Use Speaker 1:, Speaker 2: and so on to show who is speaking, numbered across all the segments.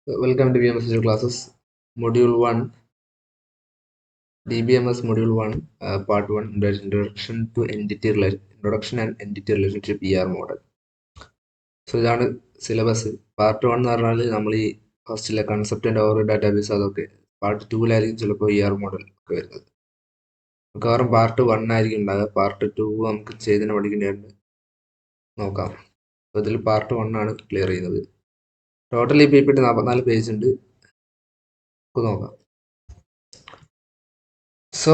Speaker 1: Welcome to BMS Digital Classes, Module 1, DBMS Module 1, Part 1, Introduction to Entity Introduction and Entity Relationship ER Model. So, ഇതാണ് syllabus. Part 1 എന്ന് പറഞ്ഞാൽ നമ്മൾ ഈ ഫസ്റ്റിലെ concept and over database അതൊക്കെ part 2-ലായിരിക്കും ചിലപ്പോൾ ER model ഒക്കെ വരുന്നത്. മിക്കവാറും പാർട്ട് 1 ആയിരിക്കും ഉണ്ടാകുക. പാർട്ട് 2 നമുക്ക് ചെയ്തിന് പഠിക്കേണ്ടതുണ്ട്, നോക്കാം. അപ്പോൾ ഇതിൽ പാർട്ട് 1 ആണ് ക്ലിയർ ചെയ്യുന്നത്. ടോട്ടൽ ഈ PPT 44 പേജ് ഉണ്ട്, നോക്കാം. So,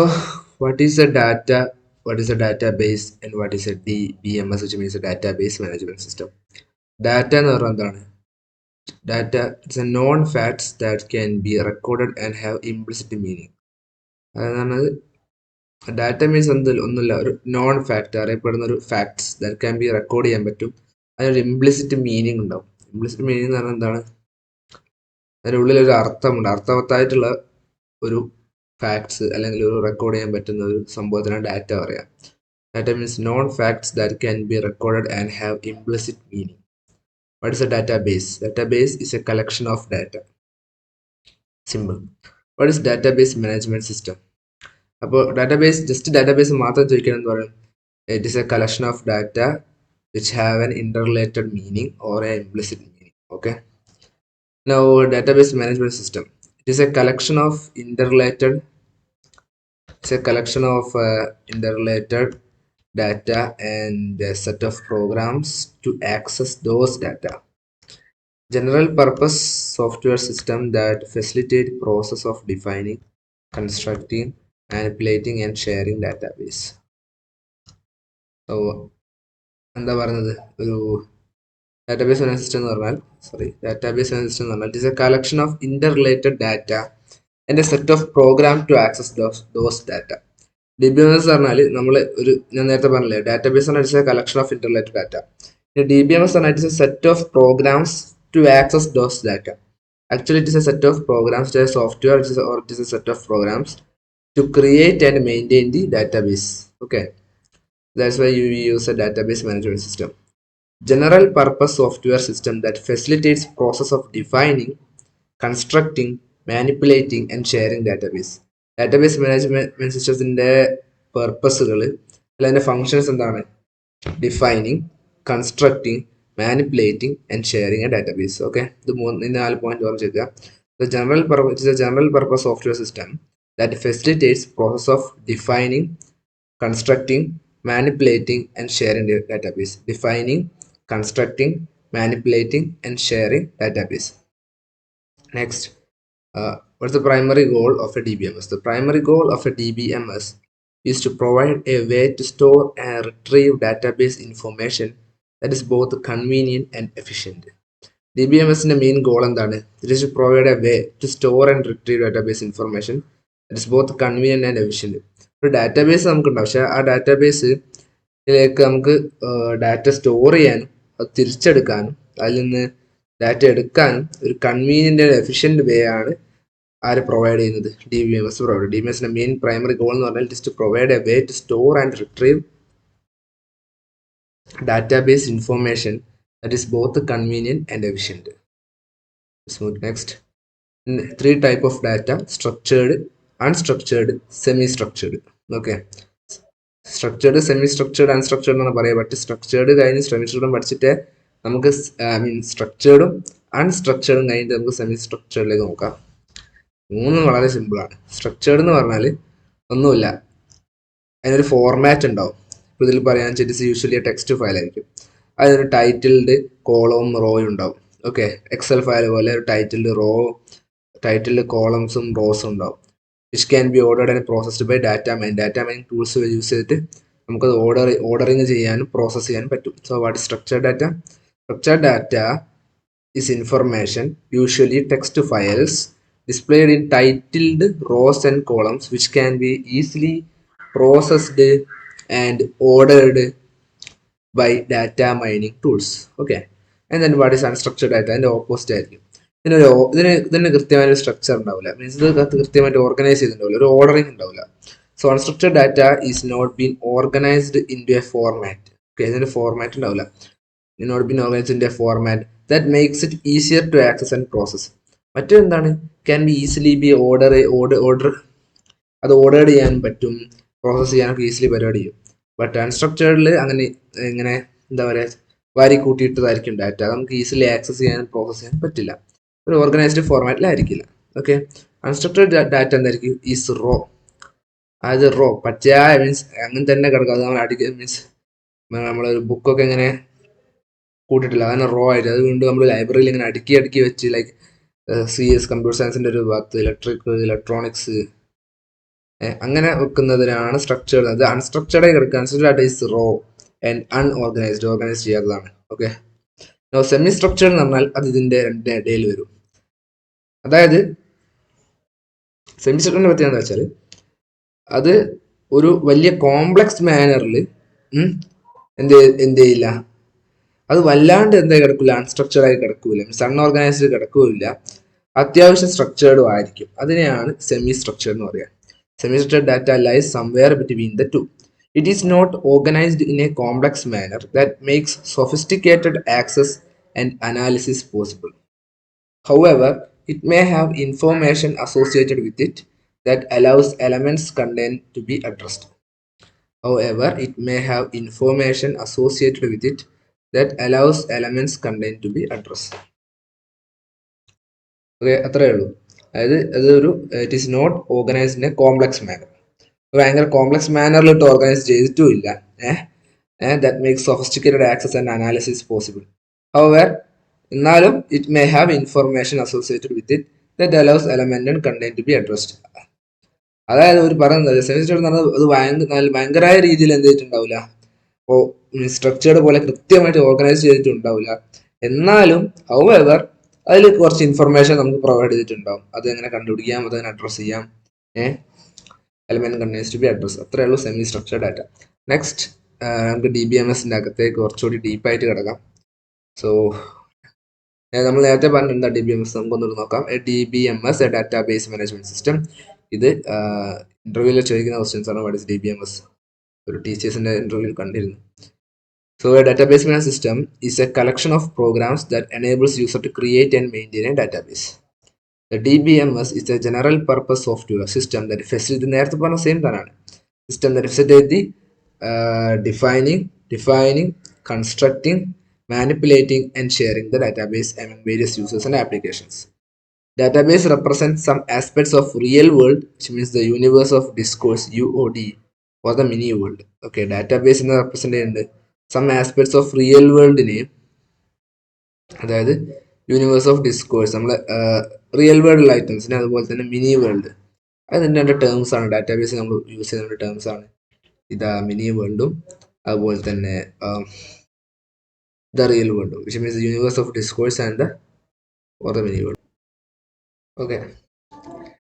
Speaker 1: what is a data? What is a database and what is a DBMS, which means a database management system? Data എന്ന് പറഞ്ഞാൽ എന്താണ്? Data is a known facts that can be recorded and have implicit meaning. അതാണ് data means ഒന്നുമില്ല, ഒരു non fact അറിയപ്പെടുന്ന ഒരു facts that can be record ചെയ്യാൻ പറ്റും. അതിനൊരു ഇംപ്ലിസിറ്റ് മീനിങ് ഉണ്ടാവും. ഇംപ്ലിസിറ്റ് മീനിങ് എന്ന് പറഞ്ഞാൽ എന്താണ്? അതിൻ്റെ ഉള്ളിലൊരു അർത്ഥമുണ്ട്, അർത്ഥവത്തായിട്ടുള്ള ഒരു ഫാക്ട്സ് അല്ലെങ്കിൽ ഒരു റെക്കോർഡ് ചെയ്യാൻ പറ്റുന്ന ഒരു സംഭവത്തിനാണ് ഡാറ്റ പറയാം. Data means non facts that can be recorded and have implicit meaning. What is A database? Database is A collection of data. Simple. What is database management system? അപ്പോൾ database just database മാത്രം ചോദിക്കണമെന്ന് പറയും. It is A collection of data which have an interrelated meaning or A implicit meaning. Okay. Now, database management system. It is a collection of interrelated data and a set of programs to access those data. General purpose software system that facilitate process of defining, constructing, manipulating and sharing database. So, എന്താ പറയുന്നത്? ഒരു database management system എന്ന് പറഞ്ഞാൽ it is a collection of interrelated data and a set of program to access those data. DBMS പറഞ്ഞാൽ ഞാൻ നേരത്തെ പറഞ്ഞില്ലേ, database പറഞ്ഞാൽ it's a collection of interrelated data. DBMS പറഞ്ഞാൽ it's a set of programs to access those data. Actually, it is a set of programs, it is a software, it is a set of programs to create and maintain the database. Okay, that's why you use a database management system. General purpose software system that facilitates process of defining, constructing, manipulating and sharing database. Database management സിസ്റ്റത്തിൻ്റെ പർപ്പസുകൾ അല്ല അതിൻ്റെ functions എന്താണ്? Defining, constructing, manipulating and sharing a database. Okay, ഇത് 4 point ഓർമ്മ ചെയ്യുക. The general purpose software system that facilitates process of defining, constructing, manipulating and sharing the database. Defining, constructing, manipulating and sharing database. Next, what's the primary goal of a DBMS? The primary goal of a DBMS is to provide a way to store and retrieve database information that is both convenient and efficient. DBMSന്റെ main goal എന്താണ്? It is to provide a way to store and retrieve database information that is both convenient and efficient. ഒരു database നമുക്കുണ്ടാവും, പക്ഷേ ആ ഡാറ്റാബേസിലേക്ക് നമുക്ക് data store ചെയ്യാനും അത് തിരിച്ചെടുക്കാനും അതിൽ നിന്ന് ഡാറ്റ എടുക്കാനും ഒരു കൺവീനിയൻ്റ് ആൻഡ് എഫിഷ്യൻറ്റ് വേ ആണ് ആര് പ്രൊവൈഡ് ചെയ്യുന്നത്? DBMS provide. DBMSന്റെ മെയിൻ പ്രൈമറി ഗോൾ എന്ന് പറഞ്ഞാൽ it to provide a way to store and retrieve database information that is both convenient and efficient. Next, 3 type of data: structured, unstructured, semi-structured. Okay, structured, semi-structured, unstructured എന്നാണ് പറയുക. But structured കഴിഞ്ഞ് സെമി-സ്ട്രക്ചർഡും പഠിച്ചിട്ട് നമുക്ക് സ്ട്രക്ചേർഡും അൺസ്ട്രക്ചേർഡും കഴിഞ്ഞിട്ട് നമുക്ക് semi സ്ട്രക്ചേർഡിലേക്ക് നോക്കാം. 3 വളരെ സിമ്പിളാണ്. സ്ട്രക്ചേർഡ് എന്ന് പറഞ്ഞാൽ ഒന്നുമില്ല, അതിനൊരു ഫോർമാറ്റ് ഉണ്ടാവും. ഇപ്പോൾ ഇതിൽ പറയാൻ വെച്ചാൽ യൂഷ്വലി ടെക്സ്റ്റ് ഫയൽ ആയിരിക്കും. അതിനൊരു ടൈറ്റിൽഡ് കോളവും റോയും ഉണ്ടാവും. ഓക്കെ, എക്സൽ ഫയൽ പോലെ ഒരു ടൈറ്റിൽഡ് കോളംസും റോസും ഉണ്ടാവും. Which can be ordered and processed by data mining tools use ചെയ്തിട്ട് നമുക്കത് ഓർഡറിങ് ചെയ്യാനും പ്രോസസ്സ് ചെയ്യാനും പറ്റും. So what is structured data? Structured data is information, usually text files, displayed in titled rows and columns, which can be easily processed and ordered by data mining tools. Okay, and then what is unstructured data? And opposite ആയിരിക്കും. ഇതിന് കൃത്യമായ ഒരു structure ഉണ്ടാവില്ല, means ഇത് കൃത്യമായിട്ട് organise ചെയ്തിട്ടുണ്ടാവില്ല, ഒരു ordering ഉണ്ടാവില്ല. So unstructured data is not been organised into a format. Okay, ഇതിന് ഫോർമാറ്റ് ഉണ്ടാവില്ല. Not been organized in a format that makes it easier to access and process. മറ്റെന്താണ്, can be easily B order അത് ordered ചെയ്യാൻ പറ്റും, process ചെയ്യാനൊക്കെ easily പരിപാടി ചെയ്യും. But അൺസ്ട്രക്ചേർഡിൽ അങ്ങനെ ഇങ്ങനെ എന്താ പറയുക വാരി കൂട്ടിയിട്ടതായിരിക്കും ഡാറ്റ, നമുക്ക് ഈസിലി ആക്സസ് ചെയ്യാനും പ്രോസസ്സ് ചെയ്യാൻ പറ്റില്ല, ഒരു ഓർഗനൈസ്ഡ് ഫോർമാറ്റിലായിരിക്കില്ല. ഓക്കെ, അൺസ്ട്രക്ചേർഡ് ഡാറ്റ എന്തായിരിക്കും, ഈസ് റോ. അത് റോ പച്ചയായ മീൻസ് അങ്ങനെ തന്നെ കിടക്കും, അത് നമ്മൾ അടിക്കുക മീൻസ് നമ്മളൊരു ബുക്കൊക്കെ ഇങ്ങനെ കൂട്ടിയിട്ടില്ല, അതാണ് റോ ആയിട്ട്, അത് വീണ്ടും നമ്മൾ ലൈബ്രറിയിൽ ഇങ്ങനെ അടുക്കി വെച്ച് ലൈക്ക് CS കമ്പ്യൂട്ടർ സയൻസിൻ്റെ ഒരു ഭാഗത്ത് ഇലക്ട്രോണിക്സ് അങ്ങനെ വെക്കുന്നതിനാണ് സ്ട്രക്ചേർഡ്. അത് അൺസ്ട്രക്ചേർഡായി കിടക്കുക, unstructured data is raw and organise ചെയ്യാത്തതാണ്. ഓക്കെ, സെമി സ്ട്രക്ചേർഡ് എന്ന് പറഞ്ഞാൽ അത് ഇതിന്റെ ഇടയിൽ വരും. അതായത് സെമി സ്ട്രക്ചറിന്റെ പറ്റി എന്താ വെച്ചാൽ അത് ഒരു വലിയ കോംപ്ലക്സ് മാനറിൽ എന്ത് ചെയ്യില്ല, അത് വല്ലാണ്ട് എന്താ കിടക്കില്ല, അൺസ്ട്രക്ചേർഡ് ആയി കിടക്കൂല, മീൻസ് അൺഓർഗനൈസ്ഡ് കിടക്കൂല, അത്യാവശ്യം സ്ട്രക്ചേർഡും ആയിരിക്കും. അതിനെയാണ് സെമി സ്ട്രക്ചേർഡ് എന്ന് പറയുക. Semi-structured data lies somewhere between the two. It is not organized in a complex manner that makes sophisticated access and analysis possible. However, it may have information associated with it that allows elements content to be addressed. However, it may have information associated with it that allows elements content to be addressed. Okay, അത്രയേ ഉള്ളൂ. അതായത് അതൊരു it is not organised in a complex manner, ഭയങ്കര complex മാനറിലിട്ട് organise ചെയ്തിട്ടും ഇല്ല. That makes sophisticated access and analysis possible. However, എന്നാലും it may have information associated with it that allows element and content to be addressed. അതായത് അവർ പറയുന്നത് semester എന്ന് പറഞ്ഞാൽ അത് ഭയങ്കരമായ രീതിയിൽ എന്ത് ചെയ്തിട്ടുണ്ടാവില്ല, അപ്പോൾ സ്ട്രക്ചേർഡ് പോലെ കൃത്യമായിട്ട് ഓർഗനൈസ് ചെയ്തിട്ടുണ്ടാവില്ല. എന്നാലും ഹൗവർ അതിൽ കുറച്ച് ഇൻഫർമേഷൻ നമുക്ക് പ്രൊവൈഡ് ചെയ്തിട്ടുണ്ടാവും, അത് എങ്ങനെ കണ്ടുപിടിക്കാം, അതെങ്ങനെ അഡ്രസ് ചെയ്യാം, element contains to B address. അത്രയേ ഉള്ളൂ സെമി സ്ട്രക്ചർഡ് ഡാറ്റ. നെക്സ്റ്റ് നമുക്ക് DBMSന്റെ അകത്തേക്ക് കുറച്ചുകൂടി ഡീപ്പായിട്ട് കിടക്കാം. സോ നമ്മൾ നേരത്തെ പറഞ്ഞ എന്താ DBMS, നമുക്കൊന്നുകൂടി നോക്കാം. DBMS A database management system. ഇത് ഇന്റർവ്യൂവിൽ ചോദിക്കുന്ന ക്വസ്റ്റ്യൻസ് ആണ്. What is DBMS? ഒരു ടീച്ചേഴ്സിന്റെ ഇന്റർവ്യൂവിൽ കണ്ടിരുന്നു. So a database management system is a collection of programs that enables user to create and maintain a database. The DBMS is a general purpose software system that facilitates നേരത്തെ പറഞ്ഞ same തന്നെയാണ്, system that facilitates the defining, constructing, manipulating and sharing the database among various users and applications. Database represents some aspects of real world, which means the universe of discourse, UOD, or the mini world. Okay, database എന്ന് represent ചെയ്യുന്നുണ്ട് some aspects of real വേൾഡിനെ, അതായത് universe of discourse, നമ്മളെ real world ഐറ്റംസിനെ, അതുപോലെ തന്നെ mini world, അതിൻ്റെ രണ്ട് terms ആണ് database നമ്മൾ യൂസ് ചെയ്യുന്ന ടേംസ് ആണ്. ഇതാ മിനി വേൾഡും അതുപോലെ തന്നെ ദ റിയൽ വേൾഡും, which means universe of discourse and the mini world. Okay,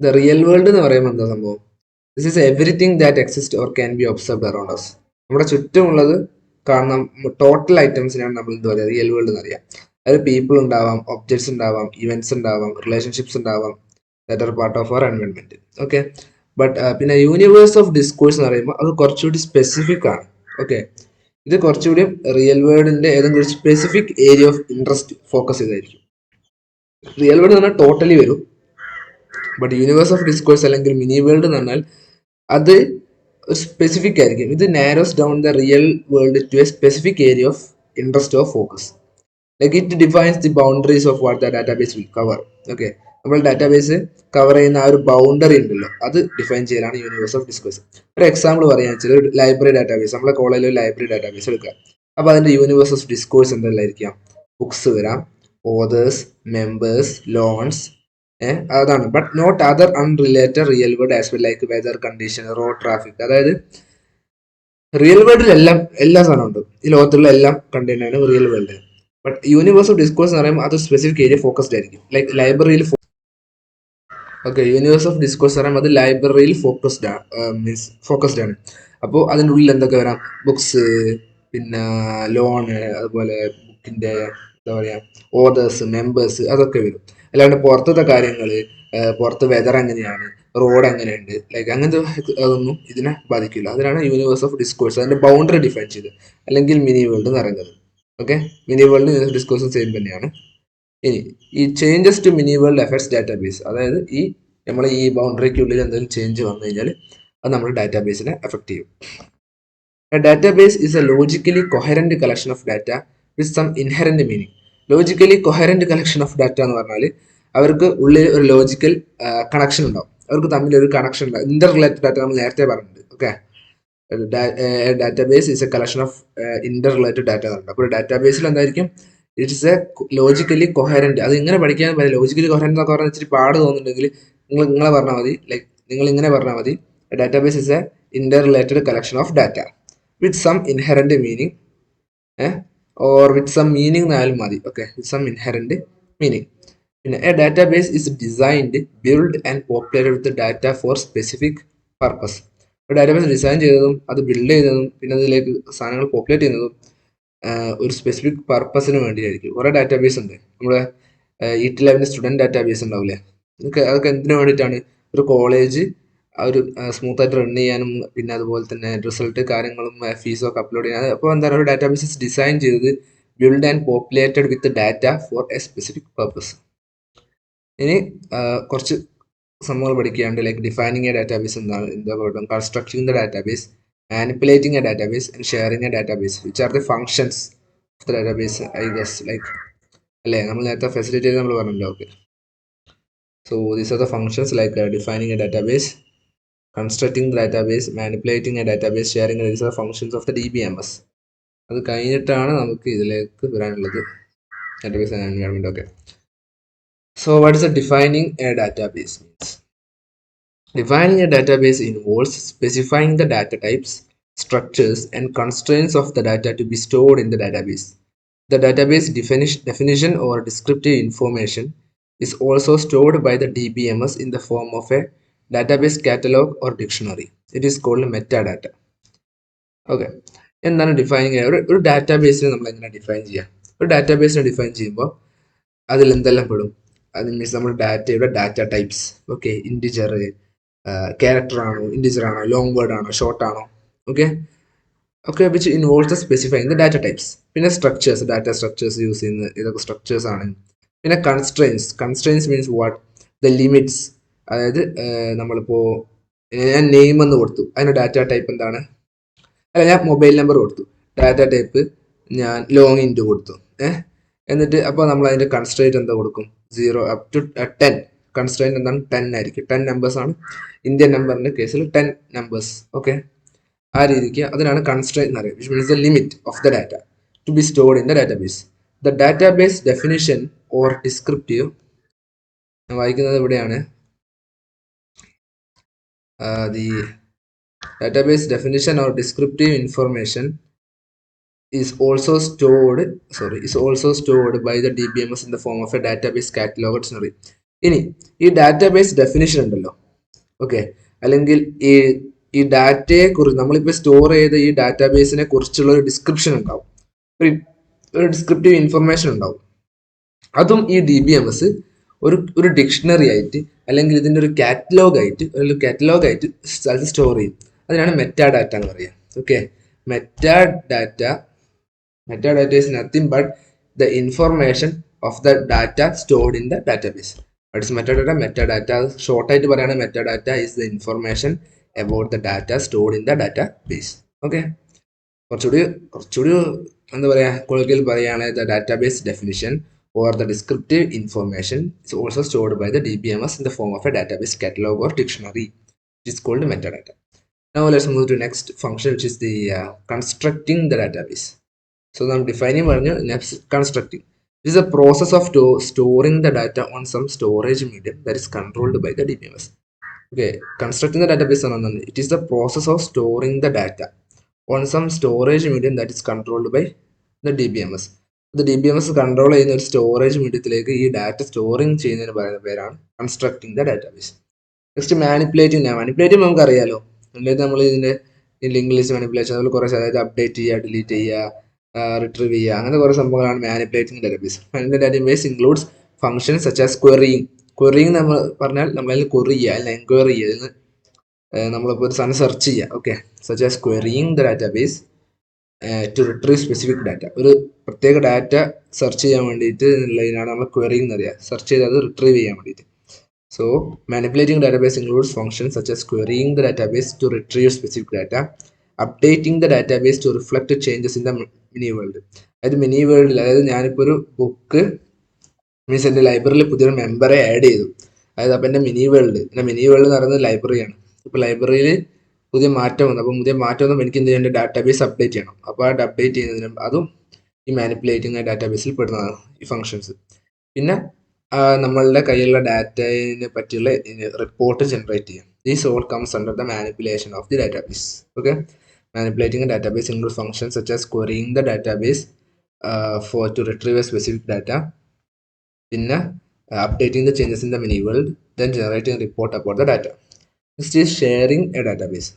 Speaker 1: the real world എന്ന് പറയുമ്പോൾ എന്താ സംഭവം? This is everything that exist or can be observed around us. നമ്മുടെ ചുറ്റുമുള്ളത് കാണുന്ന ടോട്ടൽ ഐറ്റംസിനാണ് നമ്മൾ എന്താ പറയുക, റിയൽ വേൾഡ് എന്ന് അറിയാം. അതിൽ പീപ്പിൾ ഉണ്ടാവാം, ഒബ്ജക്ട്സ് ഉണ്ടാവാം, ഇവന്റ്സ് ഉണ്ടാവാം, റിലേഷൻഷിപ്സ് ഉണ്ടാവാം, that are part of our environment. Okay, but പിന്നെ യൂണിവേഴ്സ് ഓഫ് ഡിസ്കോഴ്സ് എന്ന് പറയുമ്പോൾ അത് കുറച്ചുകൂടി സ്പെസിഫിക് ആണ്. ഓക്കെ, ഇത് കുറച്ചുകൂടി റിയൽ വേൾഡിന്റെ ഏതെങ്കിലും ഒരു specific area of interest focus ചെയ്തായിരിക്കും. റിയൽ വേൾഡ് എന്ന് പറഞ്ഞാൽ ടോട്ടലി വരും, ബട്ട് യൂണിവേഴ്സ് ഓഫ് ഡിസ്കോഴ്സ് അല്ലെങ്കിൽ മിനി വേൾഡ് എന്ന് പറഞ്ഞാൽ അത് സ്പെസിഫിക് ആയിരിക്കും. ഇത് narrows down the real world to a specific area of interest of focus. Like it defines the boundaries of what the database will cover. Okay, നമ്മൾ database cover ചെയ്യുന്ന ആ ഒരു ബൗണ്ടറി ഉണ്ടല്ലോ, അത് ഡിഫൈൻ ചെയ്യലാണ് യൂണിവേഴ്സ് ഓഫ് ഡിസ്കോഴ്സ്. ഒരു example പറയുകയാണെന്ന് വെച്ചാൽ ഒരു ലൈബ്രറി ഡാറ്റാബേസ്, നമ്മളെ കോളേജിൽ ഒരു ലൈബ്രറി ഡാറ്റാബേസ് എടുക്കുക. അപ്പോൾ അതിന്റെ യൂണിവേഴ്സ് ഓഫ് ഡിസ്കോഴ്സ് എന്തെല്ലാമായിരിക്കാം? ബുക്സ് വരാം, ഓതേഴ്സ്, മെമ്പേഴ്സ്, ലോൺസ്, അതാണ്. But not other unrelated real world as well, like weather condition, road traffic. അതായത് റിയൽ വേൾഡിൽ എല്ലാം എല്ലാ സാധനവും ഉണ്ട്, ഈ ലോകത്തുള്ള എല്ലാം കണ്ടെയ്ൻ ആണ് real world. But universe of discourse എന്ന് പറയുമ്പോൾ അത് സ്പെസിഫിക് ഏരിയ ഫോക്കസ്ഡ് ആയിരിക്കും. ലൈക്ക് ലൈബ്രറിയിൽ ഓക്കെ, യൂണിവേഴ്സ് ഓഫ് ഡിസ്കോഴ്സ് എന്ന് പറയുമ്പോൾ അത് ലൈബ്രറിയിൽ ഫോക്കസ്ഡ് ആണ്. അപ്പോൾ അതിൻ്റെ ഉള്ളിൽ എന്തൊക്കെ വരാം? ബുക്സ്, പിന്നെ ലോണ്, അതുപോലെ ബുക്കിന്റെ എന്താ പറയുക, ഓതേഴ്സ്, മെമ്പേഴ്സ്, അതൊക്കെ വരും. അല്ലാണ്ട് പുറത്തത്തെ കാര്യങ്ങൾ, പുറത്ത് വെതർ എങ്ങനെയാണ്, റോഡ് എങ്ങനെയുണ്ട്, ലൈക്ക് അങ്ങനത്തെ അതൊന്നും ഇതിനെ ബാധിക്കില്ല. അതിനാണ് യൂണിവേഴ്സ് ഓഫ് ഡിസ്കോഴ്സ്, അതിന്റെ ബൗണ്ടറി ഡിഫൈൻ ചെയ്ത്, അല്ലെങ്കിൽ മിനി വേൾഡ് എന്ന് പറയുന്നത്. ഓക്കെ, മിനി വേൾഡ് ഡിസ്കോഴ്സും സെയിം തന്നെയാണ്. ഇനി ഈ changes to mini world effects database, അതായത് ഈ നമ്മൾ ഈ ബൗണ്ടറിക്കുള്ളിൽ എന്തെങ്കിലും ചേഞ്ച് വന്നു കഴിഞ്ഞാൽ അത് നമ്മുടെ ഡാറ്റാബേസിനെ എഫക്ട് ചെയ്യും. A database is a logically coherent collection of data with some inherent meaning. Logically coherent collection of data എന്ന് പറഞ്ഞാൽ അവർക്ക് ഉള്ളിൽ ഒരു ലോജിക്കൽ കണക്ഷൻ ഉണ്ടാവും, അവർക്ക് തമ്മിൽ ഒരു കണക്ഷൻ ഉണ്ടാവും. ഇന്റർ റിലേറ്റഡ് ഡാറ്റ നമ്മൾ നേരത്തെ പറഞ്ഞിട്ടുണ്ട്. Okay, database is A collection of Inter related data എന്നുണ്ട്. അപ്പോൾ ഡാറ്റാബേസിൽ എന്തായിരിക്കും, ഇറ്റ്സ് എ ലോജിക്കലി കൊഹറന്റ്. അത് ഇങ്ങനെ പഠിക്കാൻ പറ്റില്ല. ലോജിക്കലി കൊഹറന്റ് എന്നൊക്കെ പറഞ്ഞാൽ ഇച്ചിരി പാട് തോന്നുന്നുണ്ടെങ്കിൽ നിങ്ങളെ പറഞ്ഞാൽ മതി, ലൈക്ക് നിങ്ങൾ ഇങ്ങനെ പറഞ്ഞാൽ മതി, database is a inter related collection of data with some inherent meaning, or with some meaning എന്നായാലും മതി. Okay, with some inherent meaning. പിന്നെ a database is designed, build and populated with data for specific purpose. ഒരു database design ചെയ്തതും അത് build ചെയ്തതും പിന്നെ അതിലേക്ക് സാധനങ്ങൾ പോപ്പുലേറ്റ് ചെയ്യുന്നതും ഒരു സ്പെസിഫിക് പർപ്പസിന് വേണ്ടിയായിരിക്കും. കുറേ ഡാറ്റാബേസ് ഉണ്ട്. നമ്മുടെ E11 സ്റ്റുഡൻറ് ഡാറ്റാബേസ് ഉണ്ടാവില്ലേ, അതൊക്കെ എന്തിനു വേണ്ടിയിട്ടാണ്? ഒരു കോളേജ് ഒരു സ്മൂത്ത് ആയിട്ട് റൺ ചെയ്യാനും പിന്നെ അതുപോലെ തന്നെ റിസൾട്ട് കാര്യങ്ങളും ഫീസൊക്കെ അപ്ലോഡ് ചെയ്യാൻ. അപ്പോൾ എന്താ പറയുക, ഒരു ഡാറ്റാബേസ് ഡിസൈൻ ചെയ്തത് build and populated with data for a specific purpose. ഇനി കുറച്ച് സംഭവങ്ങൾ പഠിക്കുകയാണ്. ലൈക്ക് ഡിഫൈനിങ് എ ഡാറ്റാബേസ് എന്താണ്, എന്താ പറയുക, constructing the database, manipulating a database and sharing A database, which are the functions of the database. I guess like അല്ലേ, നമ്മൾ നേരത്തെ ഫെസിലിറ്റേറ്റ് നമ്മൾ പറഞ്ഞല്ലോ. Okay, so these are the functions like defining A database, constructing the database, manipulating a database, sharing these are functions of the DBMS. അത് കഴിഞ്ഞിട്ടാണ് നമുക്ക് ഇതിലേക്ക് വരാനുള്ളത്, database environment. Okay, so what is defining A database means? Defining a database involves specifying the data types, structures, and constraints of the data to be stored in the database. The database definition or descriptive information is also stored by the DBMS in the form of a database catalog or dictionary. It is called metadata. Okay, എന്താണ് defining? ഒരു ഡാറ്റാബേസിനെ നമ്മൾ എങ്ങനെ define ചെയ്യുക? ഒരു ഡാറ്റാബേസിനെ define ചെയ്യുമ്പോൾ അതിൽ എന്തെല്ലാം പെടും? അത് മീൻസ് നമ്മുടെ ഡാറ്റയുടെ data types. Okay, integer, character ആണോ, ഇൻറ്റിജർ ആണോ, ലോങ് വേർഡ് ആണോ, ഷോർട്ട് ആണോ? Okay, okay, which involves the specifying the data types. പിന്നെ സ്ട്രക്ചേഴ്സ്, ഡാറ്റ സ്ട്രക്ചേഴ്സ് യൂസ് ചെയ്യുന്നത് ഇതൊക്കെ സ്ട്രക്ചേഴ്സ് ആണ്. പിന്നെ constraints means what? The limits. അതായത് നമ്മളിപ്പോൾ ഞാൻ നെയിം എന്ന് കൊടുത്തു, അതിന് ഡാറ്റ ടൈപ്പ് എന്താണ്? അല്ല, ഞാൻ മൊബൈൽ നമ്പർ കൊടുത്തു, ഡാറ്റ ടൈപ്പ് ഞാൻ ലോങ് ഇൻറ്റു കൊടുത്തു. എന്നിട്ട് അപ്പോൾ നമ്മൾ അതിൻ്റെ കൺസ്ട്രെയിൻറ്റ് എന്താ കൊടുക്കും? 0 up to 10. കൺസ്ട്രെയിൻറ്റ് എന്താണ്? 10 ആയിരിക്കും. 10 നമ്പേഴ്സ് ആണ് ഇന്ത്യൻ നമ്പറിൻ്റെ കേസിൽ 10 നമ്പേഴ്സ്. ഓക്കെ, ആ രീതിക്ക് അതിനാണ് കൺസ്ട്രെയിൻറ്റ് എന്ന് പറയുന്നത്, which means the limit of the data to be stored in the database. The database definition or descriptive, ഞാൻ വായിക്കുന്നത് ഇവിടെയാണ്. The database definition or descriptive information is also stored by the DBMS in the form of a database catalog or dictionary. ഇനി ഈ database definition ഉണ്ടല്ലോ, okay, അല്ലെങ്കിൽ ഈ ഡാറ്റയെ കുറിച്ച് നമ്മളിപ്പോൾ സ്റ്റോർ ചെയ്ത ഈ ഡാറ്റാബേസിനെ കുറിച്ചുള്ള ഒരു ഡിസ്ക്രിപ്ഷൻ ഉണ്ടാവും, ഒരു ഡിസ്ക്രിപ്റ്റീവ് ഇൻഫർമേഷൻ ഉണ്ടാവും. അതും ഈ DBMS ഒരു ഡിക്ഷണറി ആയിട്ട് അല്ലെങ്കിൽ ഇതിൻ്റെ ഒരു കാറ്റലോഗ് ആയിട്ട് സ്റ്റോർ ചെയ്യും. അതിനാണ് മെറ്റാഡാറ്റ എന്ന് പറയുക. Okay, metadata is nothing but the information of the data stored in the database. What is metadata? Metadata short ആയിട്ട് പറയുകയാണ്, metadata is the information about the data stored in the database. Okay, കുറച്ചുകൂടി എന്താ പറയുക, colloquial പറയുകയാണെങ്കിൽ the database definition or the descriptive information is also stored by the DBMS in the form of a database catalog or dictionary, which is called metadata. Now let's move to next function, which is the constructing the database. So now defining next constructing. This is a process of storing the data on some storage medium that is controlled by the DBMS. Okay, constructing the database, it is the process of storing the data on some storage medium that is controlled by the DBMS. The DBMS control ചെയ്യുന്ന ഒരു storage മീഡിയത്തിലേക്ക് ഈ data storing ചെയ്യുന്നതിന് പറയുന്ന പേരാണ് constructing the database. Next manipulating. Manipulating നമുക്ക് അറിയാലോ, അല്ലെങ്കിൽ നമ്മൾ ഇതിൻ്റെ ലിങ്ക് ലിസ്റ്റ് മാനിപ്പുലേഷൻ, അതുപോലെ കുറേ അതായത് അപ്ഡേറ്റ് ചെയ്യുക, ഡിലീറ്റ് ചെയ്യുക, റിട്രീവ് ചെയ്യുക, അങ്ങനെ കുറേ സംഭവങ്ങളാണ് മാനിപ്പുലേറ്റിംഗ് ഡാറ്റാബേസ്. അതിൻ്റെ database includes functions such as querying നമ്മൾ പറഞ്ഞാൽ നമ്മളതിൽ ക്വറി ചെയ്യുക, അല്ലെങ്കിൽ എൻക്വയറി ചെയ്യുക, അതിന് നമ്മളിപ്പോൾ ഒരു സാധനം സെർച്ച് ചെയ്യുക. Okay, such as querying the database, to retrieve specific data. ഒരു പ്രത്യേക ഡാറ്റ സെർച്ച് ചെയ്യാൻ വേണ്ടിയിട്ട് ഉള്ളതിനാണ് നമ്മൾ ക്വറി എന്ന് അറിയുക. സെർച്ച് ചെയ്ത് അത് റിട്രീവ് ചെയ്യാൻ വേണ്ടിയിട്ട്. So manipulating database includes functions such as querying the database to retrieve specific data, updating the database to reflect changes in the mini world. അതായത് മിനി വേൾഡിൽ, അതായത് ഞാനിപ്പോൾ ഒരു ബുക്ക് മീൻസ് എൻ്റെ ലൈബ്രറിയിൽ പുതിയൊരു മെമ്പറെ ആഡ് ചെയ്തു. അതായത് അപ്പോൾ എൻ്റെ മിനി വേൾഡ് എന്ന് പറയുന്നത് ലൈബ്രറിയാണ്. ഇപ്പോൾ ലൈബ്രറിയിൽ പുതിയ മാറ്റം വന്നു. അപ്പോൾ പുതിയ മാറ്റം വന്നപ്പോൾ എനിക്ക് എന്ത് ചെയ്യേണ്ട, ഡാറ്റാബേസ് അപ്ഡേറ്റ് ചെയ്യണം. അപ്പോൾ ആ അപ്ഡേറ്റ് ചെയ്യുന്നതിനും അതും ഈ മാനിപ്പുലേറ്റിംഗ് ഡാറ്റാബേസിൽ പെടുന്നതാണ് ഈ ഫങ്ഷൻസ്. പിന്നെ നമ്മളുടെ കയ്യിലുള്ള ഡാറ്റയെ പറ്റിയുള്ള റിപ്പോർട്ട് ജനറേറ്റ് ചെയ്യും. These all comes under the manipulation of the database. Okay, manipulating database include functions such as querying the database for to retrieve a specific data, പിന്നെ updating the changes in the mini world, then generating a report about the data. Next is sharing a database.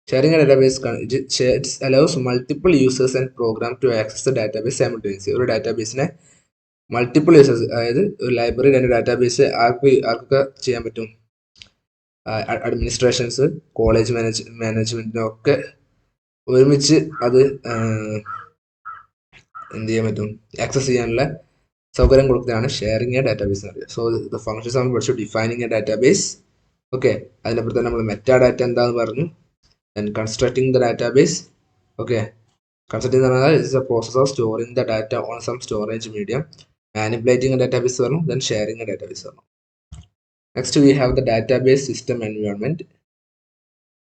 Speaker 1: Sharing a database it allows multiple users and program to access the database simultaneously. ഒരു ഡാറ്റാബേസിനെ multiple users, അതായത് ഒരു library തന്നെ database ആർക്കൊക്കെ ചെയ്യാൻ പറ്റും, administrations, college മാനേജ്മെന്റിനൊക്കെ ഒരുമിച്ച് അത് എന്ത് ചെയ്യാൻ പറ്റും, ആക്സസ് ചെയ്യാനുള്ള സൗകര്യം കൊടുക്കുന്നതാണ് ഷെയറിങ് എ ഡാറ്റാബേസ് എന്ന് പറയുന്നത്. സോ ദ ഫങ്ഷൻസ് നമ്മൾ പഠിച്ചു. ഡിഫൈനിങ് എ ഡാറ്റാബേസ്, ഓക്കെ, അതിനപ്പുറത്ത് തന്നെ നമ്മൾ മെറ്റാ ഡാറ്റ എന്താണെന്ന് പറഞ്ഞു. And constructing the database, okay, constructing എന്ന് പറഞ്ഞാൽ it's a process of storing the data on some storage medium. Manipulating a database പറഞ്ഞു. ദെൻ ഷെയറിങ് എ ഡാറ്റാബേസ് പറഞ്ഞു. Next we have the database system environment.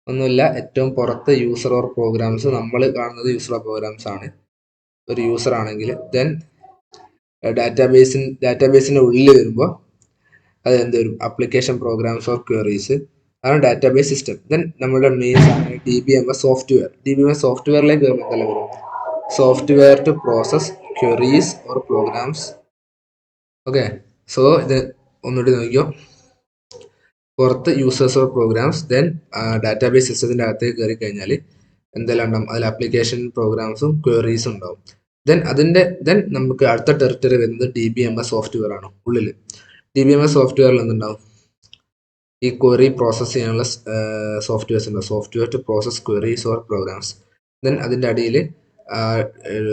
Speaker 1: ഒന്നുമില്ല, ഏറ്റവും പുറത്ത് user or programmes. നമ്മൾ കാണുന്നത് user or programmes ആണ്. ഒരു user ആണെങ്കിൽ ദെൻ ഡാറ്റാബേസിൻ്റെ ഉള്ളിൽ വരുമ്പോൾ അത് എന്ത് വരും, അപ്ലിക്കേഷൻ പ്രോഗ്രാംസ് ഓർ ക്വയറീസ്, അതാണ് ഡാറ്റാബേസ് സിസ്റ്റം. ദെൻ നമ്മുടെ മെയിൻ DBMS സോഫ്റ്റ്വെയർ. DBMS സോഫ്റ്റ്വെയറിലേക്ക് വരുമ്പോൾ എന്തെല്ലാം വരും, software to process queries or programs. Okay, so ഇത് ഒന്നുകൂടി നോക്കിയോ, പുറത്ത് users or programs, then database സിസ്റ്റത്തിൻ്റെ അകത്തേക്ക് കയറി കഴിഞ്ഞാൽ എന്തെല്ലാം ഉണ്ടാവും, അതിൽ അപ്ലിക്കേഷൻ പ്രോഗ്രാംസും ക്വയറീസും ഉണ്ടാവും. ദെൻ നമുക്ക് അടുത്ത ടെറിട്ടറി വരുന്നത് DBMS സോഫ്റ്റ്വെയർ ആണ്. ഉള്ളിൽ DBMS സോഫ്റ്റ്വെയറിൽ എന്തുണ്ടാവും, ഈ ക്വറി പ്രോസസ് ചെയ്യാനുള്ള സോഫ്റ്റ്വെയർസ് ഉണ്ടാവും. Software to process queries or programs. Then അതിൻ്റെ അടിയിൽ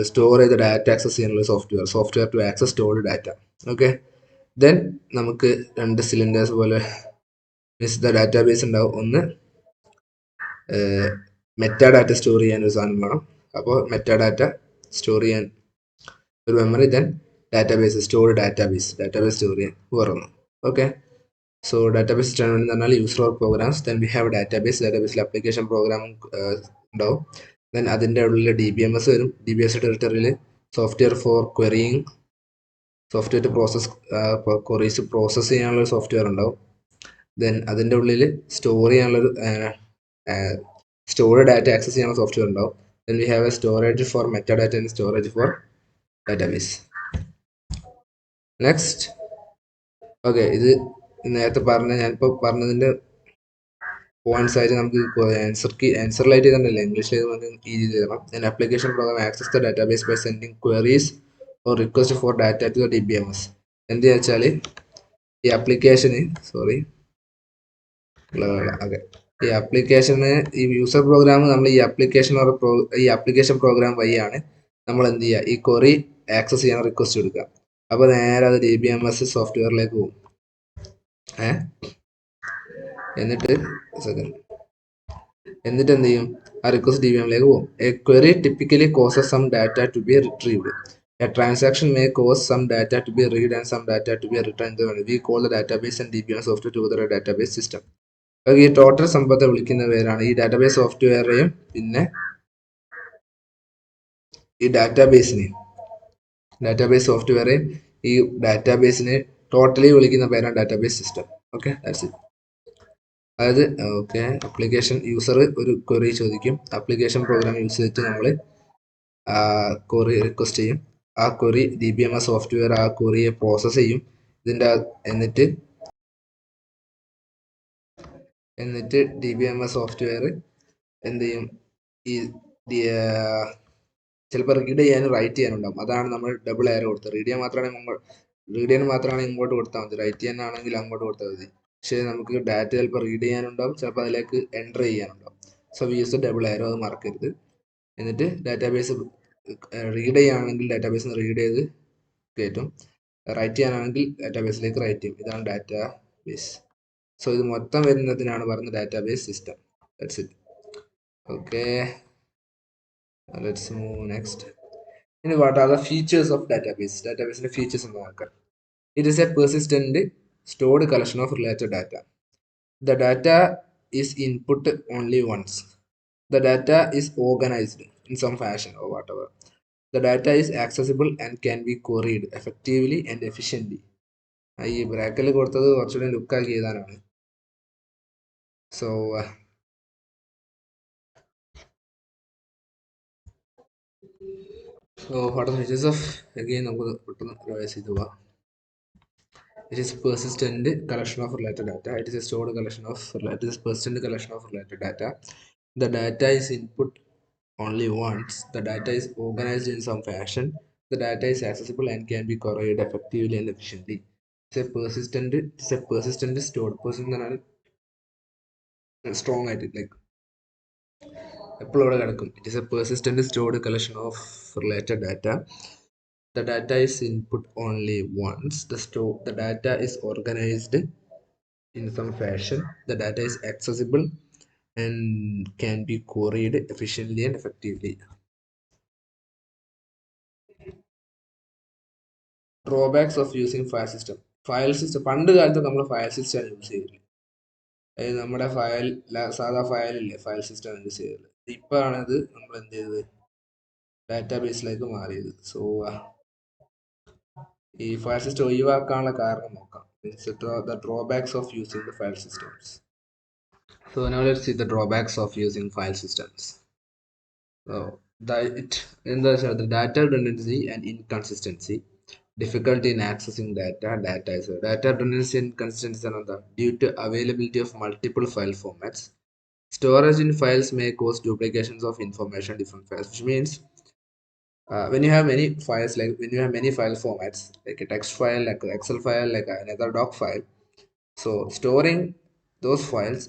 Speaker 1: സ്റ്റോർ ചെയ്ത ഡാറ്റ ആക്സസ് ചെയ്യാനുള്ള software to access stored data. Okay, then നമുക്ക് രണ്ട് സിലിണ്ടേഴ്സ് പോലെ മീൻസ് ദ ഡാറ്റാബേസ് ഉണ്ടാവും. ഒന്ന് മെറ്റാ ഡാറ്റ സ്റ്റോർ ചെയ്യാൻ ഒരു സാധനം വേണം. അപ്പോൾ മെറ്റാ ഡാറ്റ സ്റ്റോർ ചെയ്യാൻ ഒരു memory, then database database store ചെയ്യാൻ വേറൊന്ന്. ഓക്കെ, സോ ഡാറ്റാബേസ് സിസ്റ്റം എന്ന് പറഞ്ഞാൽ user or programs. Then we have ഡാറ്റാബേസിൽ അപ്ലിക്കേഷൻ പ്രോഗ്രാം ഉണ്ടാവും. ദെൻ അതിൻ്റെ ഉള്ളിൽ DBMS വരും. DBMS ടെറിട്ടറിയിൽ software for querying, software to process queries process ചെയ്യാനുള്ള സോഫ്റ്റ്വെയർ ഉണ്ടാവും. ദെൻ അതിൻ്റെ ഉള്ളിൽ സ്റ്റോർ ചെയ്യാനുള്ളൊരു സ്റ്റോർഡ് ഡാറ്റ ആക്സസ് ചെയ്യാനുള്ള സോഫ്റ്റ്വെയർ ഉണ്ടാവും. Then we have a storage for meta data and storage for database. Next, okay, ഇത് നേരത്തെ ഞാനിപ്പോൾ പറഞ്ഞതിൻ്റെ പോയിന്റ്സ് ആയിട്ട് നമുക്ക് ആൻസറിലായിട്ട് ചെയ്തിട്ടുണ്ടല്ലോ, ഇംഗ്ലീഷിൽ നമുക്ക് ഈ രീതി തരണം. Then application program access the database by sending queries or request for data to the DBMS. എന്ത് വെച്ചാൽ ഈ ആപ്ലിക്കേഷന് ഓക്കെ, ഈ ആപ്ലിക്കേഷന് ഈ യൂസർ പ്രോഗ്രാം നമ്മൾ ഈ ആപ്ലിക്കേഷൻ പ്രോഗ്രാം വഴിയാണ് നമ്മൾ എന്ത് ചെയ്യുക, ഈ ക്വറി ആക്സസ് ചെയ്യാൻ റിക്വസ്റ്റ് കൊടുക്കുക. അപ്പോൾ നേരെ അത് DBMS സോഫ്റ്റ്വെയറിലേക്ക് പോകും. എന്നിട്ട് എന്ത് ചെയ്യും, ആ റിക്വസ്റ്റ് DBMലേക്ക് പോകും. A query typically causes some data to be retrieved. A transaction may cause some data to be read and some data to be returned. We call the database and DBMS software together a database system. ഈ total സമ്പത്തെ വിളിക്കുന്ന പേരാണ് ഈ database സോഫ്റ്റ്വെയറേയും പിന്നെ ഈ database സോഫ്റ്റ്വെയറേയും ഈ ഡാറ്റാബേസിനെ totally വിളിക്കുന്ന പേരാണ് database system. Okay, that's it. അതായത് ഓക്കെ, ആപ്ലിക്കേഷൻ യൂസർ ഒരു ക്വറി ചോദിക്കും, ആപ്ലിക്കേഷൻ പ്രോഗ്രാം യൂസ് ചെയ്തിട്ട് നമ്മൾ ക്വറി റിക്വസ്റ്റ് ചെയ്യും. ആ ക്വറി DBMS സോഫ്റ്റ്വെയർ ആ ക്വറിയെ പ്രോസസ് ചെയ്യും. എന്നിട്ട് DBMS സോഫ്റ്റ്വെയർ എന്ത് ചെയ്യും, ഈ ചിലപ്പോൾ റീഡ് ചെയ്യാനും റൈറ്റ് ചെയ്യാനുണ്ടാവും. അതാണ് നമ്മൾ ഡബിൾ എയർ കൊടുത്തത്. റീഡ് ചെയ്യാൻ മാത്രമാണെങ്കിൽ ഇങ്ങോട്ട് കൊടുത്താൽ മതി, റൈറ്റ് ചെയ്യാനാണെങ്കിൽ അങ്ങോട്ട് കൊടുത്താൽ മതി. പക്ഷേ നമുക്ക് ഡാറ്റ ചിലപ്പോൾ റീഡ് ചെയ്യാനുണ്ടാവും, ചിലപ്പോൾ അതിലേക്ക് എൻ്റർ ചെയ്യാനുണ്ടാവും. So we use double air, അത് മറക്കരുത്. എന്നിട്ട് ഡാറ്റാബേസ് റീഡ് ചെയ്യുകയാണെങ്കിൽ ഡാറ്റാബേസിൽ നിന്ന് റീഡ് ചെയ്ത് കയറ്റും, റൈറ്റ് ചെയ്യാനാണെങ്കിൽ ഡാറ്റാബേസിലേക്ക് റൈറ്റ് ചെയ്യും. ഇതാണ് ഡാറ്റാബേസ്. സോ ഇത് മൊത്തം വരുന്നതിനാണ് പറയുന്നത് database system. That's it. Okay, let's move next. ഇനി what are the features of database? ഡാറ്റാബേസിന്റെ ഫീച്ചേഴ്സ് എന്ന് നോക്കാം. It is a persistent stored collection of related data. The data is input only once. The data is organized in some fashion or whatever. The data is accessible and can be queried effectively and efficiently. ഈ ബ്രാക്കറ്റിൽ കൊടുത്തത് കുറച്ചുകൂടി ലുക്കാക്കി എഴുതാനാണ്. So what are features of, again നമുക്ക് പെട്ടെന്ന് revise ചെയ്ത് പോവാം. It is persistent collection of related data. It is a stored collection of related, persistent collection of related data. The data is input only once. The data is organized in some fashion. The data is accessible and can be queried effectively and efficiently. It's a persistent stored. Persistent strong at it, like it is a persistent stored collection of related data. The data is input only once. The data is organized in some fashion. The data is accessible and can be queried efficiently and effectively. Drawbacks of using file system. File system, പണ്ട് കാലത്ത് നമ്മൾ file system ആണ് use ചെയ്തിരുന്നത്. അതായത് നമ്മുടെ സാധാ ഫയലില്ലേ, file system use ചെയ്തത്. ഇപ്പോഴാണ് ഇത് നമ്മൾ എന്ത് ചെയ്തത്, ഡാറ്റാബേസിലേക്ക് മാറിയത്. സോ ഈ ഫയൽ സിസ്റ്റം ഒഴിവാക്കാനുള്ള കാരണം നോക്കാം. The drawbacks of using the file systems. So now let's see the drawbacks of using file systems. So the data redundancy and inconsistency, difficulty in accessing data redundancy and inconsistency are due to availability of multiple file formats. Storage in files may cause duplications of information, different files, which means when you have many files, like when you have many file formats, like a text file, like an Excel file, like another doc file, so storing those files,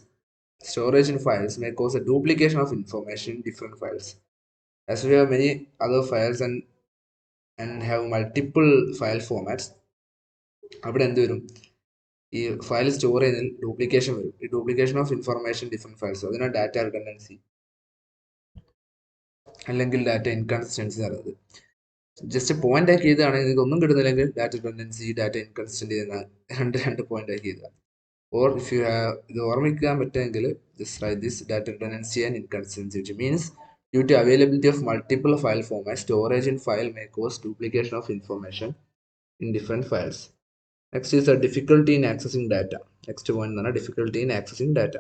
Speaker 1: storage in files may cause a duplication of information in different files. As we have many other files and have multiple file formats, അവിടെ എന്ത് വരും, ഈ file store ചെയ്യുന്നതിൽ duplication വരും. ഈ duplication of information different files, അതിനാണ് data redundancy അല്ലെങ്കിൽ data inconsistency പറയുന്നത്. ജസ്റ്റ് പോയിന്റ് ആക്കി ചെയ്താണെങ്കിൽ നിങ്ങൾക്ക് ഒന്നും കിട്ടുന്നില്ലെങ്കിൽ ഡാറ്റ റിഡൻഡൻസി, ഡാറ്റ ഇൻകൺസിസ്റ്റൻസി എന്ന രണ്ട് പോയിന്റ് ആക്കി ചെയ്താൽ. ഓർ ഇഫ് യു ഹാവ് ഇത് ഓർമ്മിക്കാൻ പറ്റുമെങ്കിൽ just write this data redundancy and inconsistency, which means due to availability of multiple file formats, storage in file may cause duplication of information in different files. Next is the difficulty in accessing data. Next one is difficulty in accessing data.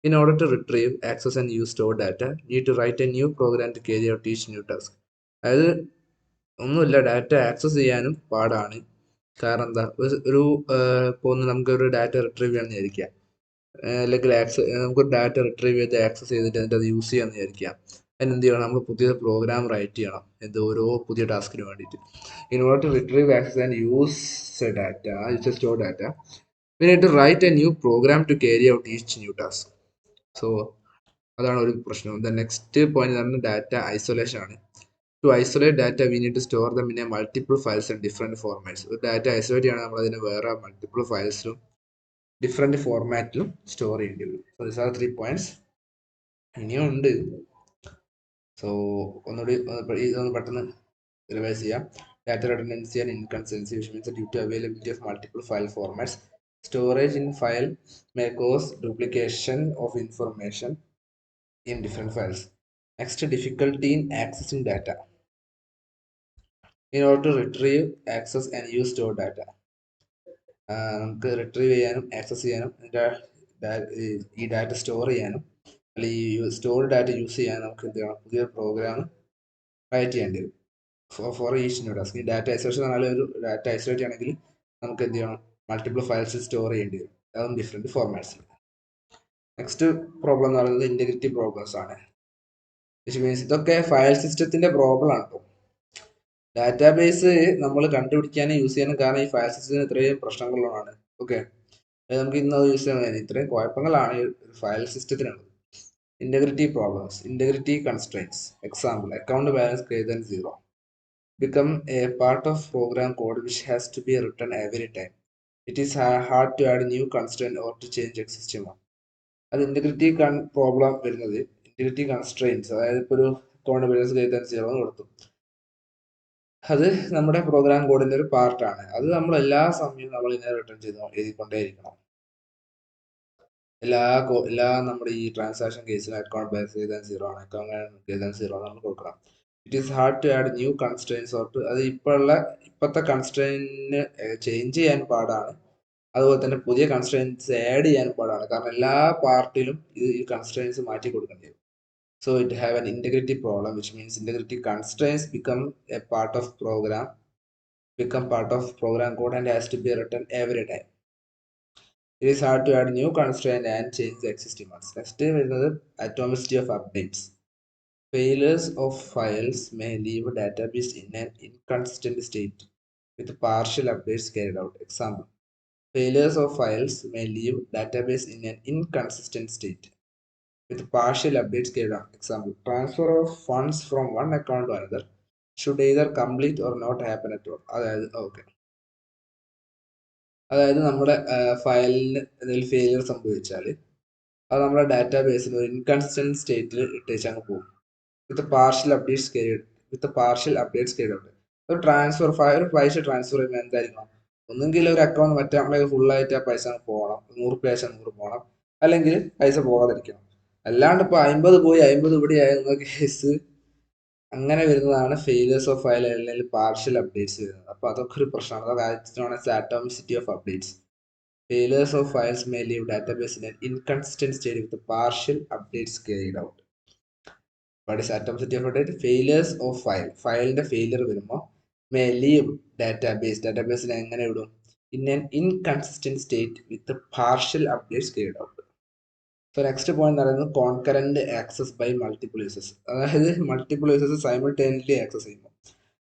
Speaker 1: In order to retrieve, access and use stored data, need to write a new program to carry out each new task. അതായത് ഒന്നുമില്ല, data access ചെയ്യാനും പാടാണ്. കാരണം എന്താ, ഒരു ഇപ്പോൾ നമുക്കൊരു data retrieve ചെയ്യാമെന്ന് വിചാരിക്കാം, അല്ലെങ്കിൽ നമുക്കൊരു ഡാറ്റ റിട്രീവ് ചെയ്ത് ആക്സസ് ചെയ്തിട്ട് എന്നിട്ട് അത് യൂസ് ചെയ്യാമെന്ന് വിചാരിക്കാം. അതിനെന്ത് ചെയ്യണം, നമ്മൾ പുതിയ പ്രോഗ്രാം റൈറ്റ് ചെയ്യണം, ഓരോ പുതിയ ടാസ്കിന് വേണ്ടിയിട്ട്. In order to retrieve, access and use data, stored data, we need to write a new program to carry out each new task. So അതാണ് ഒരു പ്രശ്നം. The next point ആണ് ഡാറ്റ ഐസൊലേഷൻ ആണ്. To isolate data, we need to store them in a multiple files and different formats. ഒരു data isolate ചെയ്യണം, നമ്മൾ അതിനെ വേറെ മൾട്ടിപ്പിൾ ഫയൽസിലും ഡിഫറെൻറ്റ് ഫോർമാറ്റിലും സ്റ്റോർ ചെയ്യേണ്ടി വരും. So these are 3 points. ഇനിയും ഉണ്ട്. സോ ഒന്നുകൂടി ഇതൊന്ന് പെട്ടെന്ന് റിവൈസ് ചെയ്യാം. Data redundancy and inconsistency, which means due to availability of multiple file formats, storage in file may cause duplication of information in different files. Next, difficulty in accessing data. In order to retrieve, access and use stored data, നമുക്ക് retrieve ചെയ്യാനും access ചെയ്യാനും ഈ data store ചെയ്യാനും അല്ലെങ്കിൽ ഈ stored data use ചെയ്യാനും നമുക്ക് എന്ത് ചെയ്യണം, പുതിയൊരു പ്രോഗ്രാം റൈറ്റ് ചെയ്യേണ്ടി വരും. For each new task. ഈ ഡാറ്റ ഐസൊലേഷൻ എന്ന് പറഞ്ഞാൽ ഒരു ഡാറ്റ ഐസൊലേറ്റ് ചെയ്യണമെങ്കിൽ നമുക്ക് എന്ത് ചെയ്യണം, മൾട്ടിപ്പിൾ ഫയൽസ് സ്റ്റോർ ചെയ്യേണ്ടി വരും, അതും ഡിഫറെൻറ്റ് ഫോർമാറ്റ്സിൽ. നെക്സ്റ്റ് പ്രോബ്ലം എന്ന് പറയുന്നത് ഇൻറ്റഗ്രിറ്റി പ്രോബ്ലംസ് ആണ്. വിച്ച് മീൻസ് ഇതൊക്കെ ഫയൽ സിസ്റ്റത്തിൻ്റെ പ്രോബ്ലം ആണ് കേട്ടോ. ഡാറ്റാബേസ് നമ്മൾ കണ്ടുപിടിക്കാനും യൂസ് ചെയ്യാനും കാരണം ഈ ഫയൽ സിസ്റ്റത്തിന് ഇത്രയും പ്രശ്നങ്ങളുള്ളതാണ്. ഓക്കെ, നമുക്ക് ഇന്ന് അത് യൂസ് ചെയ്യാൻ ഇത്രയും കുഴപ്പങ്ങളാണ് file സിസ്റ്റത്തിനുള്ളത്. Integrity problems, integrity constraints. Example, account balance greater than 0 become a part of program code which has to be written every time. It is hard to add new constraint or to change existing one. അത് integrity problem വരുന്നത് integrity constraints, അതായത് ഇപ്പോൾ ഒരു account balance greater than 0 എന്ന് കൊടുത്തു. അത് നമ്മുടെ programme കോഡിന്റെ ഒരു പാർട്ടാണ്. അത് നമ്മൾ എല്ലാ സമയവും നമ്മൾ ഇതിനെ റിട്ടേൺ എഴുതിക്കൊണ്ടേയിരിക്കണം. എല്ലാ നമ്മുടെ ഈ ട്രാൻസാക്ഷൻ കേസിലും അക്കൗണ്ട് ബാലൻസ് greater than 0 ആണ്, അക്കൗണ്ട് greater than 0 നമ്മൾ കൊടുക്കണം. It is hard to add new constraints or to, അത് ഇപ്പോഴത്തെ കൺസ്ട്രെയിന് ചേഞ്ച് ചെയ്യാൻ പാടാണ്. അതുപോലെ തന്നെ പുതിയ കൺസ്ട്രെയിൻസ് ആഡ് ചെയ്യാൻ പാടാണ്. കാരണം എല്ലാ പാർട്ടിലും ഈ കൺസ്ട്രെയിൻസ് മാറ്റി കൊടുക്കേണ്ടി വരും. So it have an integrity problem, which means integrity constraints become part of program code and has to be written every time. It is hard to add new constraint and change the existing ones. Next is the atomicity of updates. Failures of files may leave a database in an inconsistent state with partial updates carried out. Example, failures of files may leave database in an inconsistent state with partial updates carried out. Example, transfer of funds from one account to another should either complete or not happen at all. അതായത് നമ്മുടെ ഫയലിന് എന്തെങ്കിലും failure സംഭവിച്ചാൽ അത് നമ്മുടെ ഡാറ്റാബേസിൽ ഒരു inconsistent സ്റ്റേറ്റിൽ ഇട്ടേച്ച് അങ്ങ് പോകും. വിത്ത് പാർഷ്യൽ അപ്ഡേറ്റ്സ് കേടുണ്ട്. ഒരു പൈസ ട്രാൻസ്ഫർ ചെയ്യുമ്പോൾ എന്തായിരിക്കണം, ഒന്നുകിൽ ഒരു അക്കൗണ്ട് മറ്റേ ഫുള്ളായിട്ട് ആ പൈസ അങ്ങ് പോകണം, 100 പൈസ 100 പോകണം, അല്ലെങ്കിൽ പൈസ പോകാതിരിക്കണം. അല്ലാണ്ട് ഇപ്പോൾ 50 പോയി 50 ഇവിടെ ആയിരുന്ന കേസ് അങ്ങനെ വരുന്നതാണ് ഫെയിലിയേഴ്സ് ഓഫ് ഫയൽ അല്ലെങ്കിൽ പാർഷ്യൽ അപ്ഡേറ്റ്സ് വരുന്നത്. അപ്പോൾ അതൊക്കെ ഒരു പ്രശ്നമാണ്. അതാണ് atomicity of updates. Failures of files may leave database in an inconsistent state with partial updates carried out. What is atomicity of update? Failures of ഫയലിന്റെ ഫെയിലിയർ വരുമ്പോൾ may leave ഡാറ്റാബേസിനെ എങ്ങനെ വിടും, in an inconsistent state with partial updates carried out. So next point എന്ന് പറയുന്നത് concurrent access by multiple users. അതായത് multiple users simultaneously access ചെയ്യുമ്പോൾ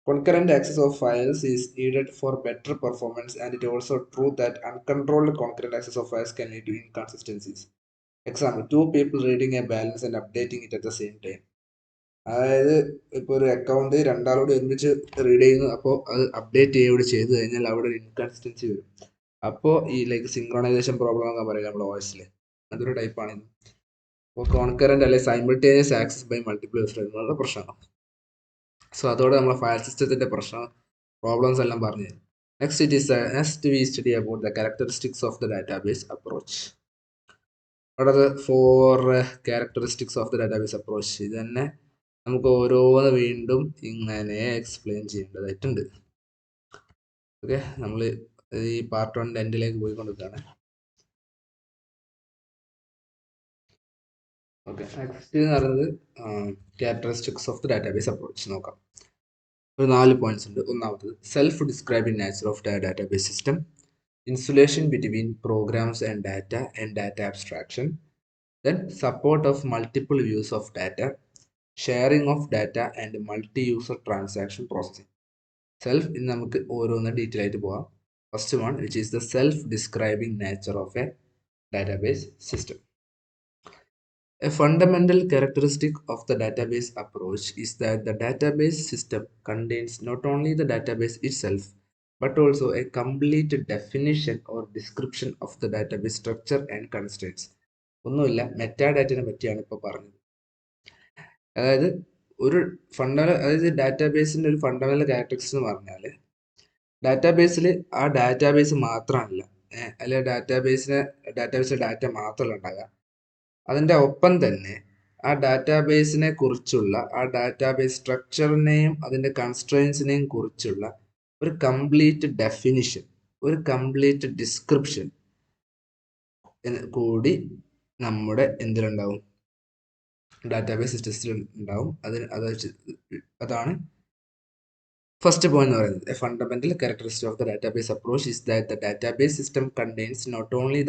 Speaker 1: concurrent access of files is needed for better performance, and it also true that uncontrolled concurrent access of files can lead to inconsistencies. Example, 2 people reading a balance and updating it at the same time. അതായത് ഇപ്പോൾ ഒരു account രണ്ടാളോട് ഒരുമിച്ച് read ചെയ്യുന്നു, അപ്പോൾ അത് update ചെയ്യുകയോട് ചെയ്ത് കഴിഞ്ഞാൽ അവിടെ ഒരു ഇൻകൺസിസ്റ്റൻസി വരും. അപ്പോൾ ഈ സിങ്ക്രോണൈസേഷൻ പ്രോബ്ലം എന്നൊക്കെ പറയില്ല നമ്മുടെ OS-ൽ, അതൊരു ടൈപ്പാണ്. അപ്പോൾ കോൺകറന്റ് അല്ലെങ്കിൽ simultaneous access by multiple user എന്നുള്ള പ്രശ്നമാണ്. സോ അതോടെ നമ്മൾ ഫയൽ സിസ്റ്റത്തിന്റെ പ്രോബ്ലംസ് എല്ലാം പറഞ്ഞു തരും. Next we study about the characteristics of the database approach. What are the 4 characteristics of the database approach? ഇത് തന്നെ നമുക്ക് ഓരോന്ന് വീണ്ടും ഇങ്ങനെ എക്സ്പ്ലെയിൻ ചെയ്യേണ്ടതായിട്ടുണ്ട്. ഓക്കെ, നമ്മൾ ഈ പാർട്ട് 1 എൻഡിലേക്ക് പോയിക്കൊണ്ടിരിക്കുകയാണ്. ഓക്കെ, നെക്സ്റ്റ് എന്ന് പറയുന്നത് characteristics of the database approach നോക്കാം. ഒരു 4 പോയിന്റ്സ് ഉണ്ട്. ഒന്നാമത്തത് self describing nature of database system, insulation between programs and data abstraction, then support of multiple views of data, sharing of data and multi user transaction processing. Self ഇന്ന് നമുക്ക് ഓരോന്ന് detail ആയിട്ട് പോകാം. First one, which is the self describing nature of a database system. A fundamental characteristic of the database approach is that the database system contains not only the database itself, but also a complete definition or description of the database structure and constraints. ഒന്നുമില്ല, മെറ്റാഡാറ്റയെ പറ്റിയാണ് ഇപ്പോൾ പറഞ്ഞത്. അതായത് ഡാറ്റാബേസിന്റെ ഒരു fundamental characteristics എന്ന് പറഞ്ഞാൽ ഡാറ്റാബേസിൽ ആ ഡാറ്റാബേസ് മാത്രമല്ല, അല്ലെങ്കിൽ ഡാറ്റാബേസിലെ ഡാറ്റ മാത്രമല്ല ഉണ്ടാകുക, അതിൻ്റെ ഒപ്പം തന്നെ ആ ഡാറ്റാബേസിനെ കുറിച്ചുള്ള ആ ഡാറ്റാബേസ് സ്ട്രക്ചറിനെയും അതിൻ്റെ കൺസ്ട്രെയിൻസിനെയും കുറിച്ചുള്ള ഒരു കംപ്ലീറ്റ് ഡെഫിനിഷൻ, ഒരു കംപ്ലീറ്റ് ഡിസ്ക്രിപ്ഷൻ കൂടി നമ്മുടെ എന്തിലുണ്ടാവും, ഡാറ്റാബേസ് സിസ്റ്റത്തിൽ ഉണ്ടാവും. അതാണ് ഫസ്റ്റ് പോയിന്റ് എന്ന് പറയുന്നത്. A fundamental characteristic of the database approach is that the database system contains not only the